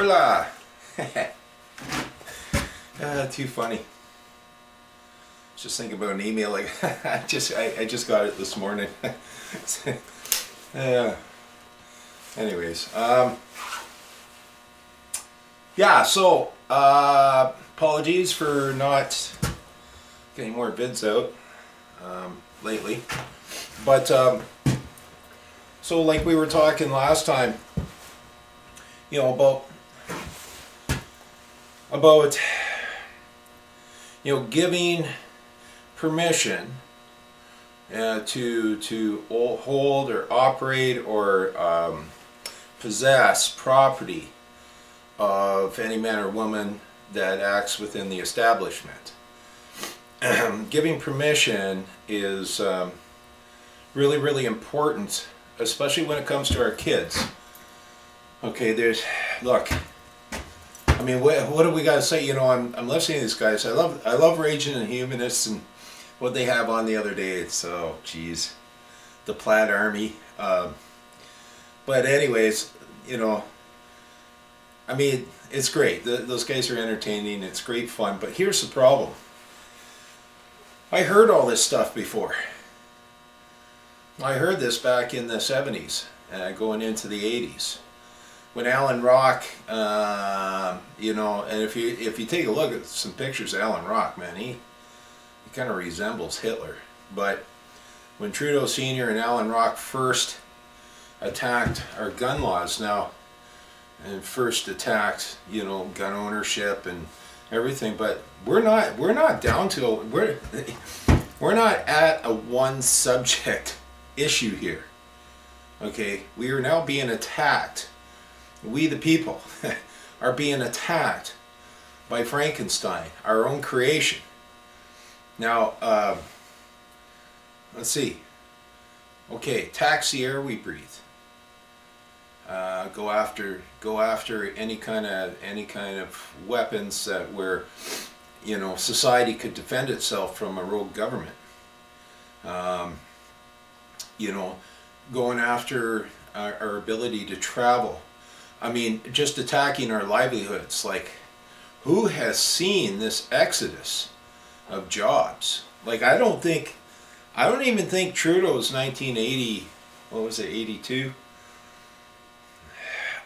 Hola! Too funny. Just thinking about an email like I just got it this morning. Anyways, yeah. So apologies for not getting more vids out lately, but so like we were talking last time, you know, about giving permission to hold or operate or possess property of any man or woman that acts within the establishment. Giving permission is really, really important, especially when it comes to our kids. Okay, look. I mean, what do we got to say? You know, I'm listening to these guys. I love Raging and Humanists and what they have on the other day. It's geez, the Plaid Army. But anyways, you know, I mean, it's great. Those guys are entertaining. It's great fun. But here's the problem. I heard all this stuff before. I heard this back in the 70s, going into the 80s. When Alan Rock, you know, and if you take a look at some pictures of Alan Rock, man, he kind of resembles Hitler. But when Trudeau Sr. and Alan Rock first attacked our gun laws and first attacked, you know, gun ownership and everything, but we're not down to we're not at a one subject issue here. Okay, we are now being attacked. We the people are being attacked by Frankenstein, our own creation. Now, let's see. Okay, tax the air we breathe. Go after any kind of weapons that where, you know, society could defend itself from a rogue government. You know, going after our ability to travel. I mean, just attacking our livelihoods. Like, who has seen this exodus of jobs? Like, I don't even think Trudeau's 1980, what was it, 82?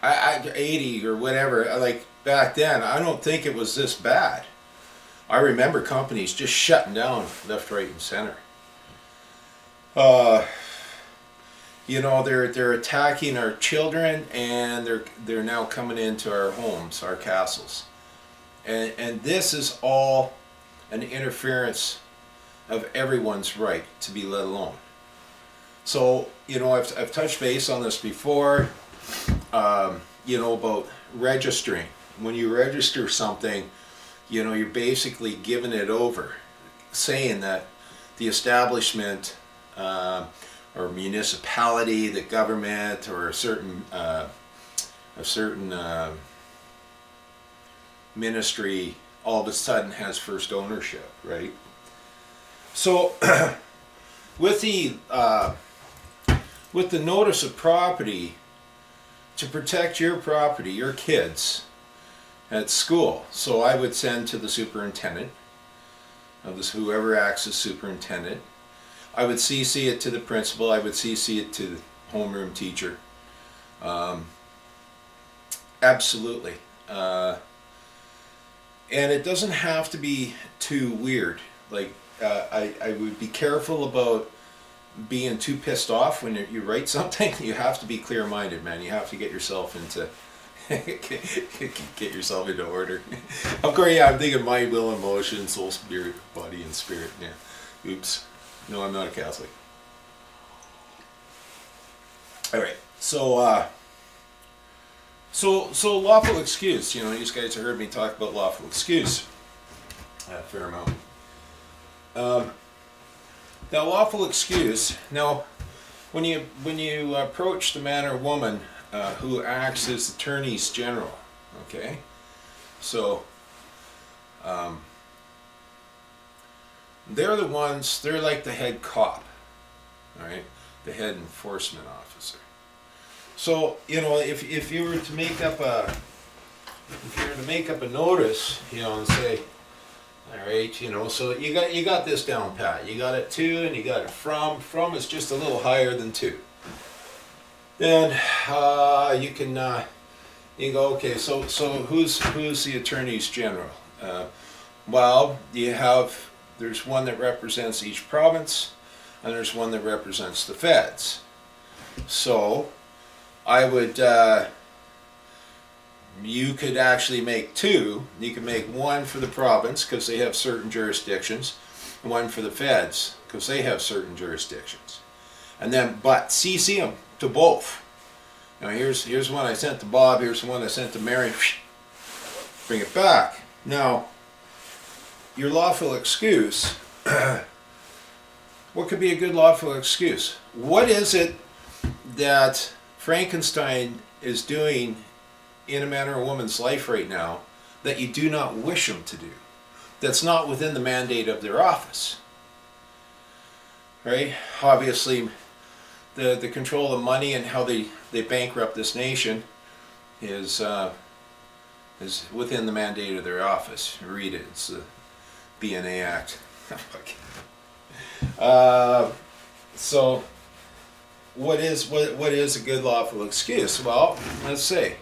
80 or whatever, like back then, I don't think it was this bad. I remember companies just shutting down left, right, and center. You know, they're attacking our children, and they're now coming into our homes, our castles, and this is all an interference of everyone's right to be let alone. So, you know, I've touched base on this before. You know, about registering. When you register something, you know, you're basically giving it over, saying that the establishment or municipality, the government, or a certain ministry all of a sudden has first ownership, right? So with the notice of property, to protect your property, your kids at school, so I would send to the superintendent of this, whoever acts as superintendent. I would CC it to the principal. I would CC it to the homeroom teacher. Absolutely. And it doesn't have to be too weird. Like, I would be careful about being too pissed off when you write something. You have to be clear-minded, man. You have to get yourself into get yourself into order. Of course, yeah, I'm thinking mind, will, emotion, soul, spirit, body, and spirit. Yeah. Oops. No, I'm not a Catholic. All right. So, so lawful excuse. You know, you guys have heard me talk about lawful excuse a fair amount. Now, lawful excuse. Now, when you approach the man or woman who acts as attorneys general, okay, so they're the ones. They're like the head cop, all right, the head enforcement officer. So, you know, if you were to make up if you're to make up a notice, and say, all right, so you got this down pat. You got it to, and you got it from. From is just a little higher than to. Then you can you go, okay. So who's the attorneys general? Well, there's one that represents each province, and there's one that represents the feds. So I would. You could actually make two. You could make one for the province because they have certain jurisdictions, and one for the feds because they have certain jurisdictions. And then, but CC them to both. Now here's one I sent to Bob. Here's the one I sent to Mary. Bring it back. Now, your lawful excuse. What could be a good lawful excuse? What is it that Frankenstein is doing in a man or a woman's life right now that you do not wish them to do, that's not within the mandate of their office? Right? Obviously, the control of money and how they bankrupt this nation is within the mandate of their office. Read it. It's the BNA Act. So what is a good lawful excuse? Well, let's say,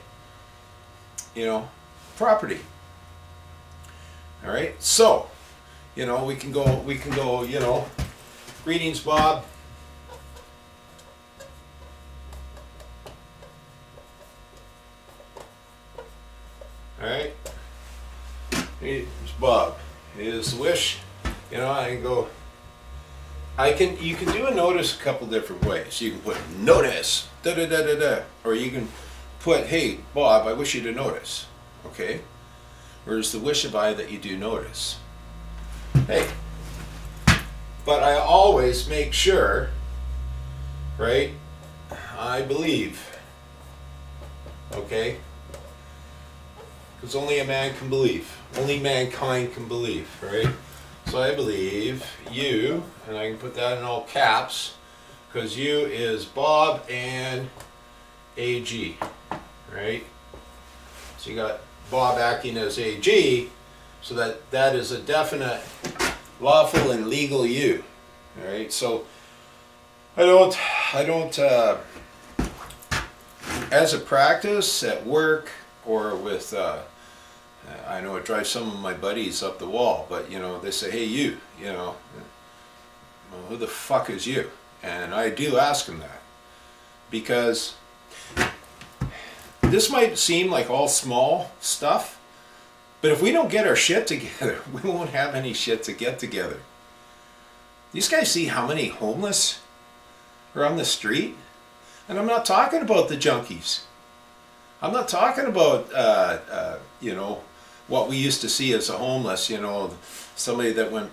property. All right. So, we can go, greetings, Bob. All right. Here's Bob. His wish, I can go. You can do a notice a couple different ways. You can put notice, da da da da da, or you can put, hey Bob, I wish you to notice. Okay. Where's the wish of I that you do notice? Hey. But I always make sure, right? I believe. Okay. Because only a man can believe. Only mankind can believe, right? So I believe you, and I can put that in all caps, because you is Bob and AG, right? So you got Bob acting as AG, so that is a definite lawful and legal you, all right? So I don't, as a practice at work or with, I know it drives some of my buddies up the wall, but they say, hey you, well, who the fuck is you? And I do ask them that, because this might seem like all small stuff, but if we don't get our shit together, we won't have any shit to get together. These guys see how many homeless are on the street? And I'm not talking about the junkies. I'm not talking about, what we used to see as a homeless, somebody that went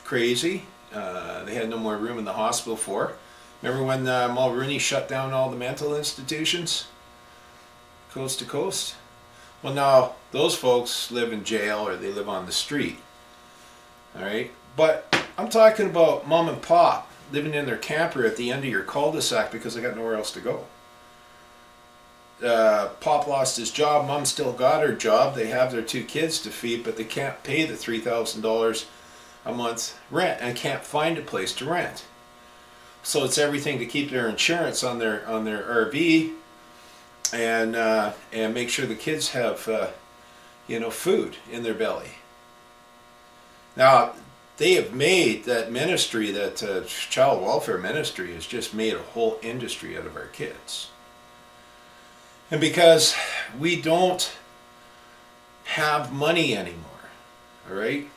crazy. They had no more room in the hospital for. Remember when Mulroney shut down all the mental institutions? Coast to coast? Well, now those folks live in jail or they live on the street. All right? But I'm talking about mom and pop living in their camper at the end of your cul-de-sac because they got nowhere else to go. Pop lost his job, mom still got her job, they have their 2 kids to feed, but they can't pay the $3,000 a month rent and can't find a place to rent. So it's everything to keep their insurance on their RV and make sure the kids have food in their belly. Now they have made that ministry, that child welfare ministry, has just made a whole industry out of our kids. And because we don't have money anymore, all right?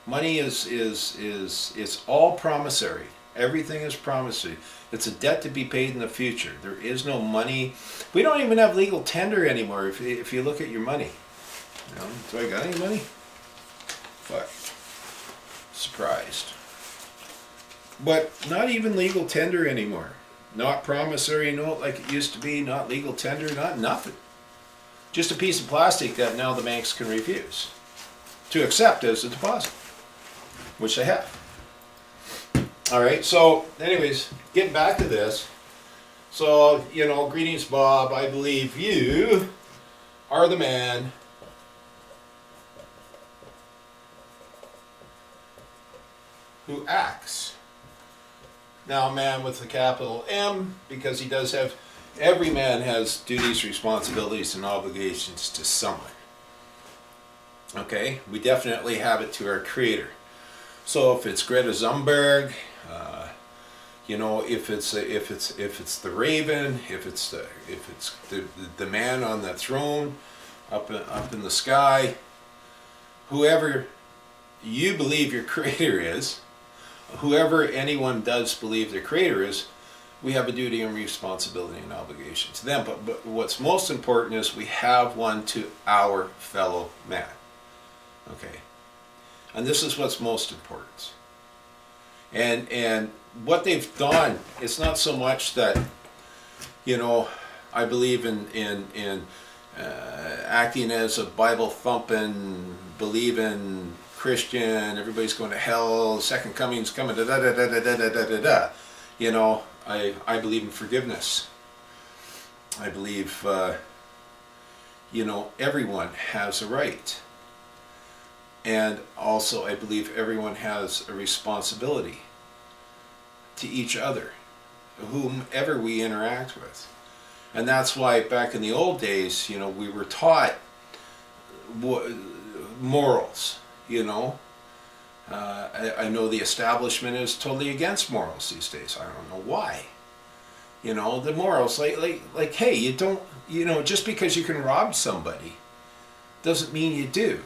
Money is all promissory. Everything is promissory. It's a debt to be paid in the future. There is no money. We don't even have legal tender anymore. If you look at your money, do I got any money? Fuck. Surprised. But not even legal tender anymore. Not promissory note like it used to be, not legal tender, not nothing. Just a piece of plastic that now the banks can refuse to accept as a deposit, which they have. All right, so anyways, getting back to this. So, greetings, Bob. I believe you are the man who acts. Now, man with a capital M, because he does have, every man has duties, responsibilities, and obligations to someone. Okay, we definitely have it to our Creator. So if it's Greta Thunberg, you know, if it's the Raven, if it's the man on the throne up in the sky, whoever you believe your Creator is, whoever anyone does believe their Creator is, we have a duty and responsibility and obligation to them. But what's most important is we have one to our fellow man. Okay, and this is what's most important. And what they've done, it's not so much that, you know, I believe in acting as a Bible thumping, believing Christian, everybody's going to hell, second coming's coming, da da da da da da da da da. You know, I believe in forgiveness. I believe, you know, everyone has a right. And also, I believe everyone has a responsibility to each other, whomever we interact with. And that's why back in the old days, you know, we were taught morals, you know. I know the establishment is totally against morals these days. I don't know why. You know, the morals, like hey, you don't, you know, just because you can rob somebody doesn't mean you do.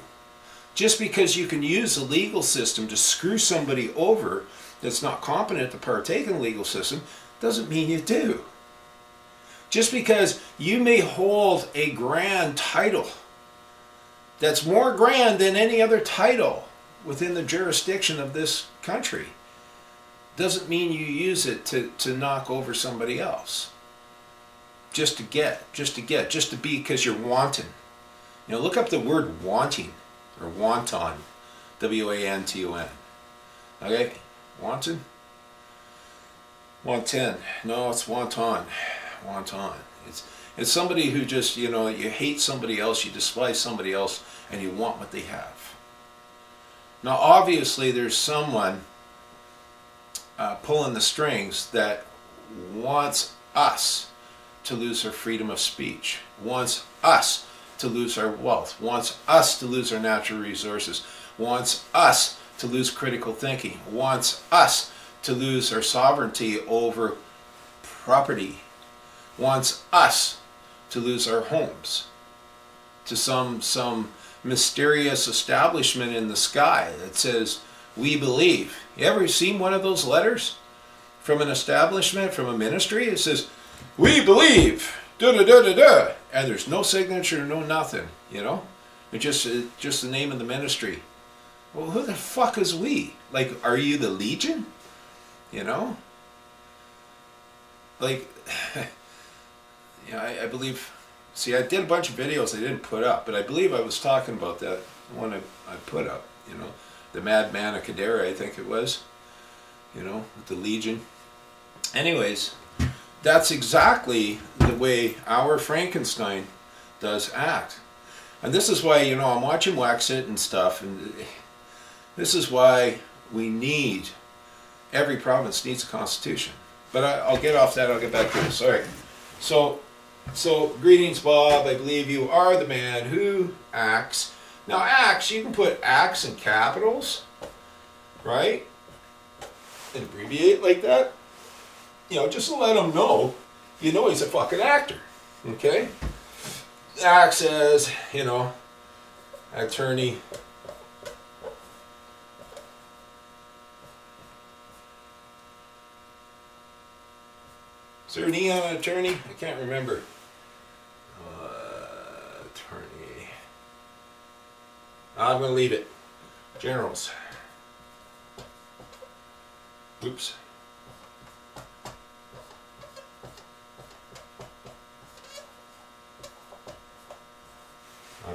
Just because you can use the legal system to screw somebody over that's not competent to partake in the legal system doesn't mean you do. Just because you may hold a grand title that's more grand than any other title within the jurisdiction of this country doesn't mean you use it to knock over somebody else. Just to be, because you're wanton. You know, look up the word wanting. Or wanton, W-A-N-T-O-N. Okay, wanton? Wanton. No, it's wanton. Wanton. It's somebody who just, you know, you hate somebody else, you despise somebody else, and you want what they have. Now, obviously, there's someone pulling the strings that wants us to lose our freedom of speech, wants us to lose our wealth, wants us to lose our natural resources, wants us to lose critical thinking, wants us to lose our sovereignty over property, wants us to lose our homes to some mysterious establishment in the sky that says, we believe. You ever seen one of those letters from an establishment, from a ministry? It says, we believe. Da-da-da-da-da. And there's no signature, no nothing, you know? It's just the name of the ministry. Well, who the fuck is we? Like, are you the Legion? You know? Like, yeah, I believe, see, I did a bunch of videos I didn't put up, but I believe I was talking about that one I put up, you know? The Madman of Kadera, I think it was, you know, with the Legion. Anyways, that's exactly the way our Frankenstein does act. And this is why, you know, I'm watching Waxit and stuff, and this is why we need, every province needs a constitution. But I'll get off that, I'll get back to it, sorry. So greetings, Bob, I believe you are the man who acts. Now acts, you can put acts in capitals, right? And abbreviate like that. You know, just to let him know, you know he's a fucking actor, okay? Acts as, you know, attorney. Is there an E on attorney? I can't remember. Attorney. I'm going to leave it. Generals. Oops.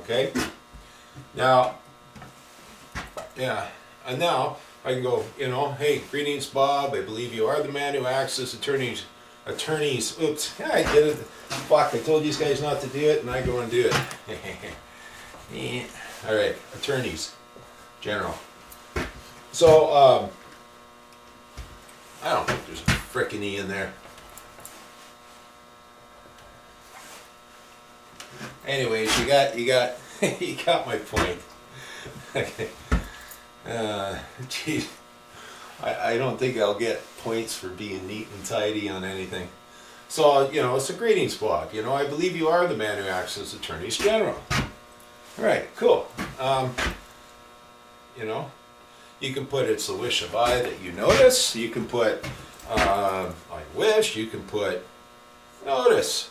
Okay. Now, yeah, and now I can go, you know, hey, greetings, Bob. I believe you are the man who acts as attorneys. Oops, yeah, I did it. Fuck, I told these guys not to do it, and I go and do it. Yeah. All right, attorneys, general. So, I don't think there's a frickin' E in there. Anyways, you got you got my point. Okay. Geez, I don't think I'll get points for being neat and tidy on anything. So, it's a greetings blog. I believe you are the man who acts as attorneys general. All right, cool. You can put it's the wish of I that you notice. You can put I wish. You can put notice.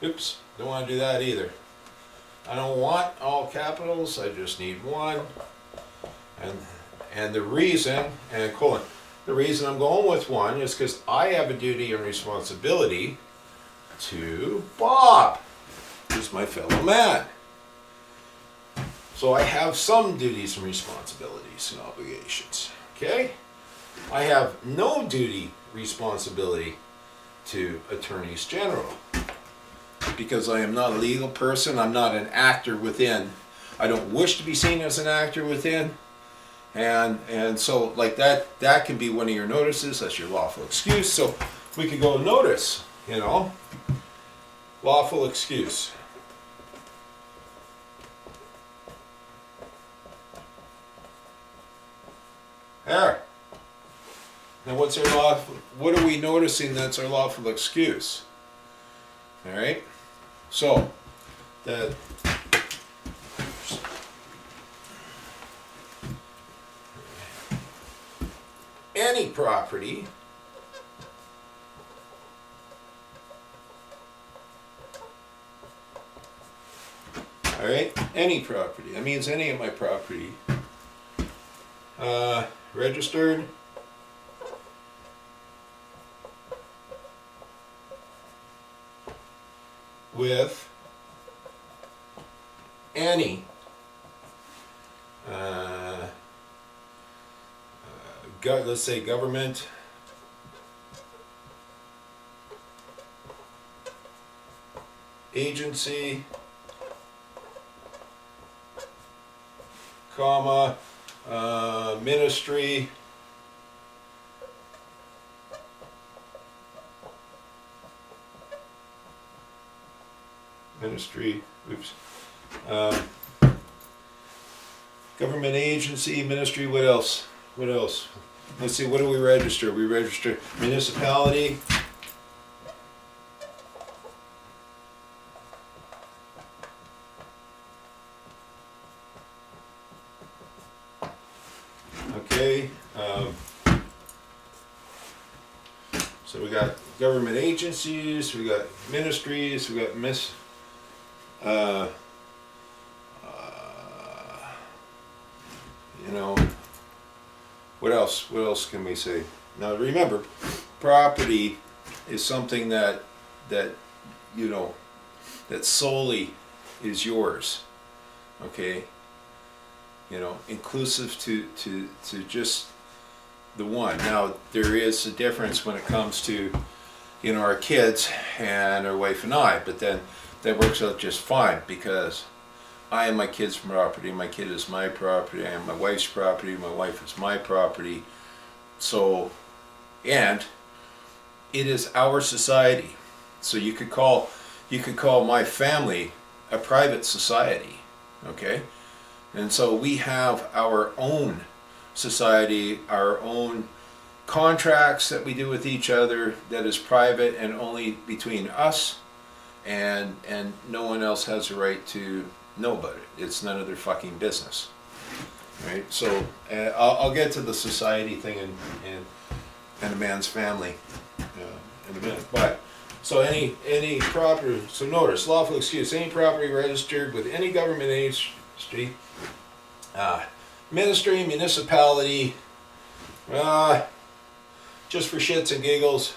Oops, don't want to do that either. I don't want all capitals. I just need one. And the reason, and colon, the reason I'm going with one is because I have a duty and responsibility to Bob, who's my fellow man. So I have some duties and responsibilities and obligations. Okay? I have no duty, responsibility to attorneys general. Because I am not a legal person, I'm not an actor within. I don't wish to be seen as an actor within. And so like that can be one of your notices, that's your lawful excuse. So we could go notice, lawful excuse. There. Now what's our lawful, what are we noticing that's our lawful excuse? All right. So, any property all right, any property. That means any of my property registered with any let's say government agency, comma, ministry, oops, government agency, ministry, what else? Let's see, what do we register? We register municipality, okay, so we got government agencies, we got ministries, we got what else can we say? Now remember, property is something that solely is yours, okay? Inclusive to just the one. Now there is a difference when it comes to our kids and our wife and I, but then that works out just fine because I am my kid's property, my kid is my property, I am my wife's property, my wife is my property. So, and it is our society. So you could call my family a private society, okay? And so we have our own society, our own contracts that we do with each other that is private and only between us, and no one else has a right to know about it. It's none of their fucking business, right? So I'll get to the society thing and a man's family in a minute. But so any property. So notice lawful excuse: any property registered with any government agency, ministry, municipality. Just for shits and giggles,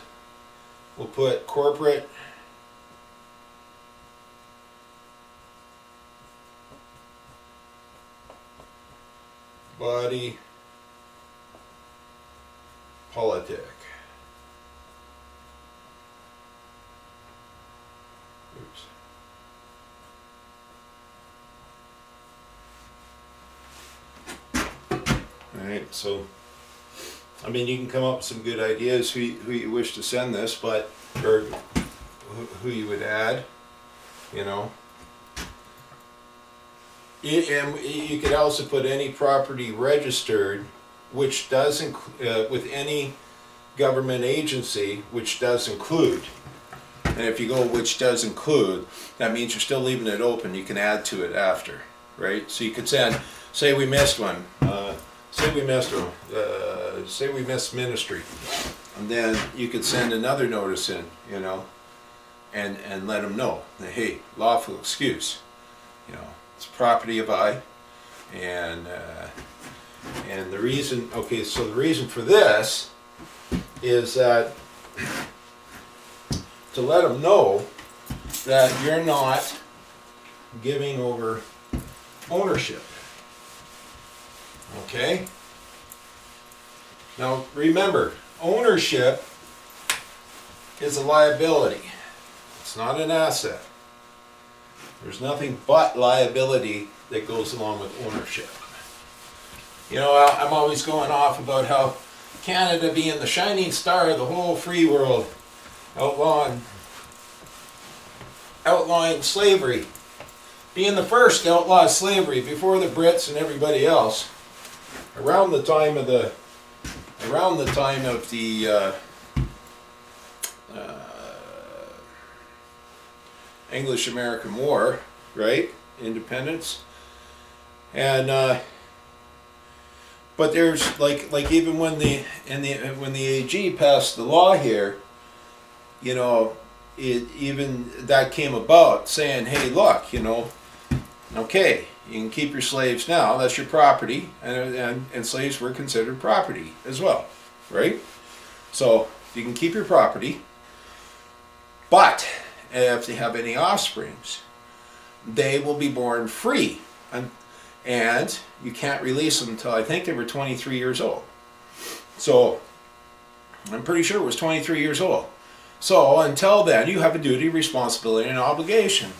we'll put corporate. Body politic. Oops. All right, so I mean, you can come up with some good ideas who you wish to send this, but, or who you would add, you know. And you could also put any property registered, which does with any government agency, which does include. And if you go which does include, that means you're still leaving it open. You can add to it after, right? So you could send, say we missed one, say we missed ministry, and then you could send another notice in, you know, and let them know that, hey, lawful excuse, you know, it's property of I, and the reason, okay, so the reason for this is that to let them know that you're not giving over ownership. Okay? Now remember, ownership is a liability. It's not an asset. There's nothing but liability that goes along with ownership. You know, I'm always going off about how Canada being the shining star of the whole free world, outlawing slavery, being the first to outlaw slavery before the Brits and everybody else, around the time of the English-American War, right? Independence, and but there's like even when the AG passed the law here, you know, even that came about saying, hey, look, you know, okay, you can keep your slaves now, that's your property, and slaves were considered property as well, right? So you can keep your property, but if they have any offsprings, they will be born free, and you can't release them until I think they were 23 years old. So I'm pretty sure it was 23 years old. So until then, you have a duty, responsibility, and obligation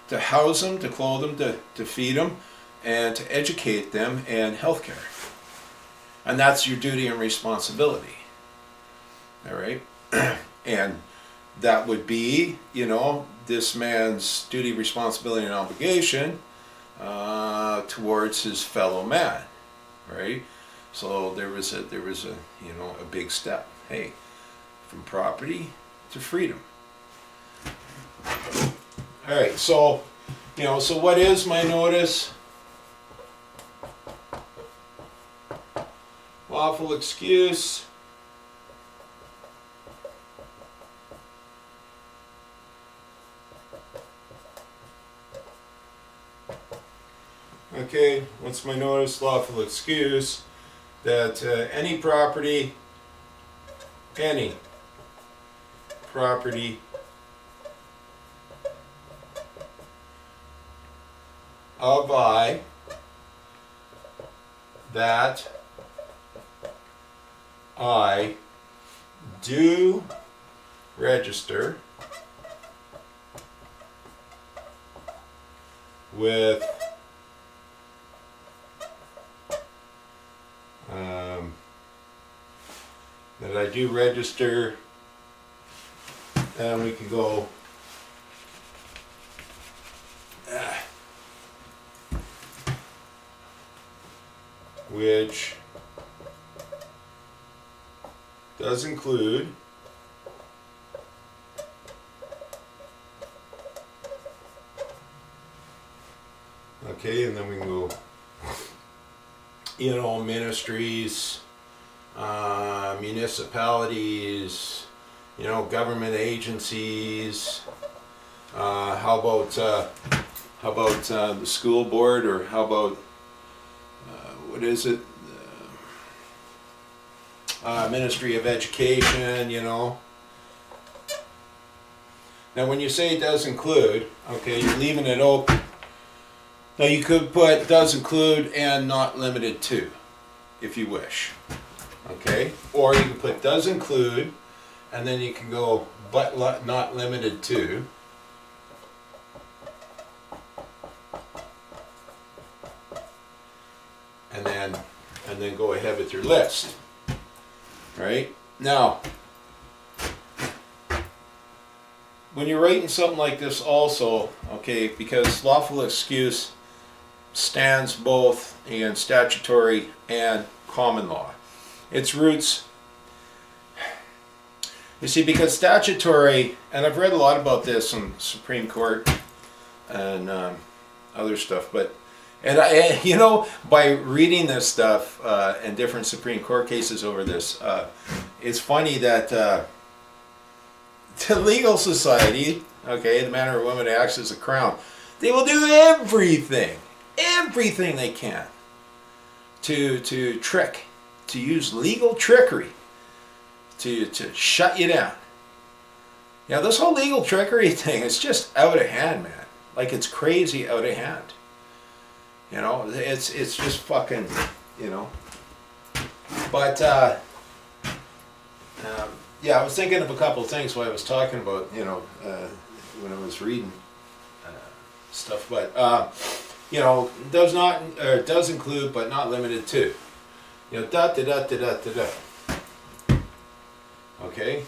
to house them, to clothe them, to feed them, and to educate them, and healthcare. And that's your duty and responsibility. All right? And that would be, you know, this man's duty, responsibility, and obligation towards his fellow man, right? So there was a you know, a big step. Hey, from property to freedom. All right, so you know, so what is my notice? Lawful excuse. Okay, what's my notice? Lawful excuse that any property of I that I do register with that I do register, and we can go which does include okay, and then we can go, you know, ministries, municipalities, you know, government agencies. How about the school board, or how about what is it? Ministry of Education, you know. Now when you say it does include, okay, you're leaving it open. Now you could put does include and not limited to, if you wish. Okay? Or you can put does include, and then you can go but not limited to. And then go ahead with your list. right? Now, when you're writing something like this also, okay, because lawful excuse stands both in statutory and common law. Its roots, you see, because statutory, and I've read a lot about this in Supreme Court and other stuff, but you know, by reading this stuff and different Supreme Court cases over this, it's funny that the legal society, okay, the man or woman who acts as a crown, they will do everything they can to trick, to use legal trickery to shut you down. Yeah, this whole legal trickery thing is just out of hand, man. Like, it's crazy out of hand. You know, it's just fucking, you know. But yeah, I was thinking of a couple of things while I was talking about, you know, when I was reading stuff. But you know, does include, but not limited to. You know, da da da da da da da. Okay.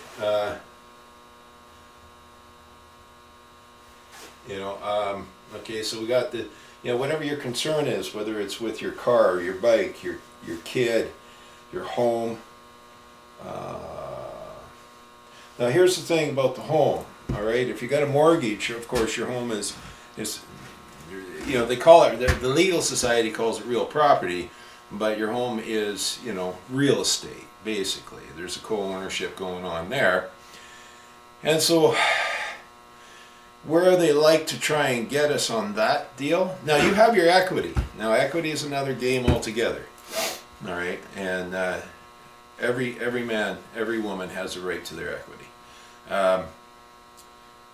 You know, okay, so we got the, you know, whatever your concern is, whether it's with your car, your bike, your kid, your home. Now here's the thing about the home, all right? If you got a mortgage, of course your home is you know, they call it, the legal society calls it real property, but your home is, you know, real estate, basically. There's a co-ownership going on there. And so where they like to try and get us on that deal, now you have your equity. Now equity is another game altogether, all right? And every man, every woman has a right to their equity.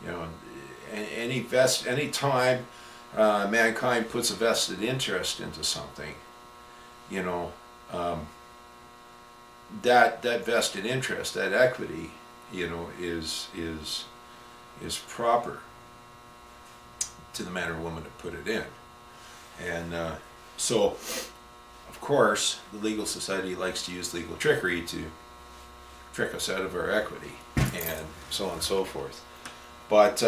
You know, any time mankind puts a vested interest into something, you know, that vested interest, that equity, you know, is proper to the man or woman to put it in. And so, of course, the legal society likes to use legal trickery to trick us out of our equity, and so on and so forth. But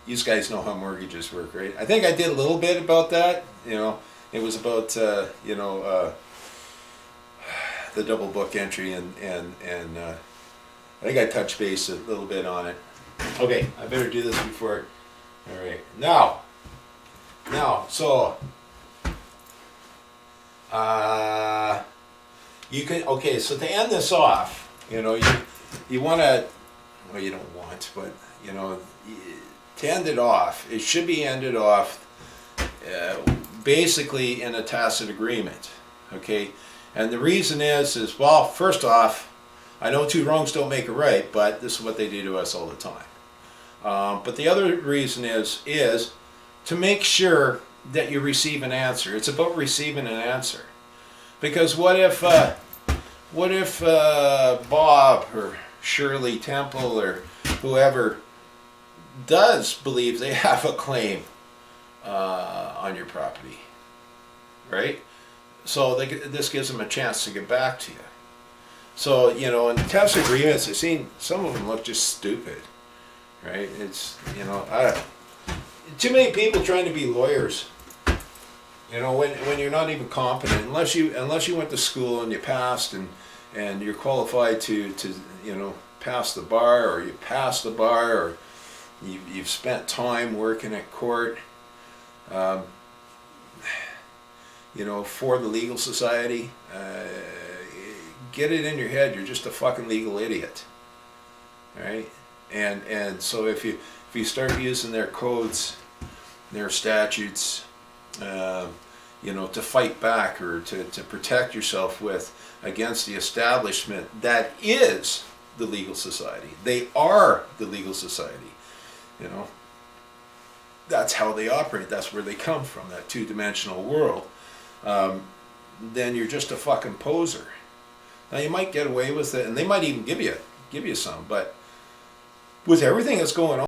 you guys know how mortgages work, right? I think I did a little bit about that. You know, it was about you know, the double book entry, and I think I touched base a little bit on it. Okay, I better do this before. All right, now, so you can, okay, so to end this off, you know, you want to, well, you don't want, but you know, to end it off, it should be ended off basically in a tacit agreement, okay? And the reason is well, first off, I know two wrongs don't make a right, but this is what they do to us all the time. But the other reason is to make sure that you receive an answer. It's about receiving an answer. Because what if Bob or Shirley Temple or whoever does believe they have a claim on your property, right? So this gives them a chance to get back to you. So, you know, in tacit agreements, I've seen some of them look just stupid, right? It's, you know, too many people trying to be lawyers. You know, when you're not even competent, unless you went to school and you passed and you're qualified to you know, pass the bar, or you passed the bar, or you've spent time working at court, you know, for the legal society. Get it in your head, you're just a fucking legal idiot, right? And so if you start using their codes, their statutes, you know, to fight back or to protect yourself with against the establishment that is the legal society. They are the legal society, you know. That's how they operate. That's where they come from, that two-dimensional world. Then you're just a fucking poser. Now you might get away with it, and they might even give you some, but with everything that's going on